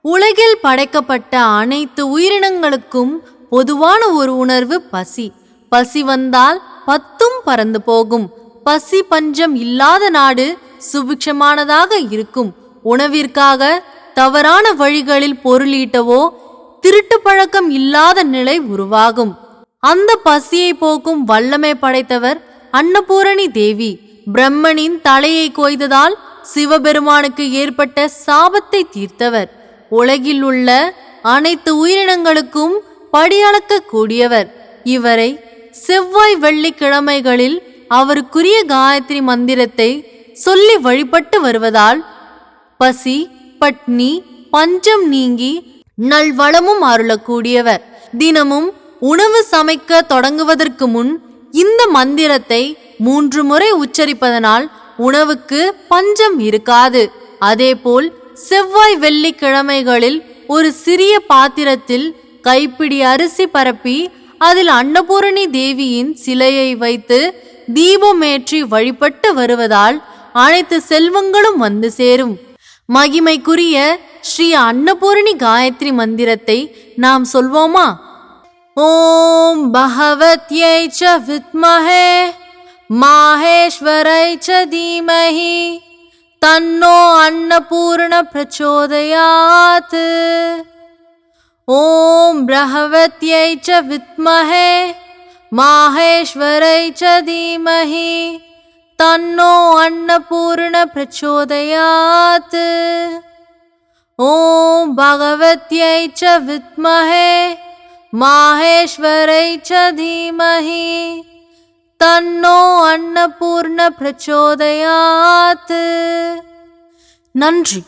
உலகில் படைக்கப்பட்ட அனைத்து உயிரினங்களுக்கும் பொதுவான ஒரு உணர்வு பசி. பசி வந்தால் பத்தும் பறந்து போகும். பசி பஞ்சம் இல்லாத நாடு சுபிக்ஷமானதாக இருக்கும். உணவிற்காக தவறான வழிகளில் பொருளீட்டவோ திருட்டு பழக்கம் இல்லாத நிலை உருவாகும். அந்த பசியை போக்கும் வல்லமை படைத்தவர் அன்னபூரணி தேவி. பிரம்மனின் தலையை கொய்ததால் சிவபெருமானுக்கு ஏற்பட்ட சாபத்தை தீர்த்தவர். உலகில் உள்ள அனைத்து உயிரினங்களுக்கும் படியளக்க கூடியவர். இவரை செவ்வாய் வெள்ளிக்கிழமைகளில் அவருக்குரிய காயத்ரி மந்திரத்தை சொல்லி வழிபட்டு வருவதால் பசி பட்னி பஞ்சம் நீங்கி நல்வளமும் அருளக்கூடியவர். தினமும் உணவு சமைக்க தொடங்குவதற்கு முன் இந்த மந்திரத்தை 3 முறை உச்சரிப்பதனால் உணவுக்கு பஞ்சம் இருக்காது. அதேபோல் செவ்வாய் வெள்ளிக்கிழமைகளில் ஒரு சிறிய பாத்திரத்தில் கைப்பிடி அரிசி பரப்பி அதில் அன்னபூரணி தேவியின் சிலையை வைத்து தீபமேற்றி வழிபட்டு வருவதால் அனைத்து செல்வங்களும் வந்து சேரும். மகிமைக்குரிய ஸ்ரீ அன்னபூரணி காயத்ரி மந்திரத்தை நாம் சொல்வோமா? ஓம் பகவத்யை ச வித்மஹே மாஹேஸ்வரை ச தீமஹி தன்னோ அன்னபூர்ண பிரச்சோதயாத். ஓம் பகவத்யை ச வித்மஹே மாஹேஸ்வரை ச தீமஹி தன்னோ அன்னபூர்ண பிரச்சோதயாத். ஓம் பகவத்யை ச வித்மஹே மாஹேஸ்வரை ச தீமஹி தன்னோ அன்னபூர்ண பிரச்சோதயாத். நன்றி.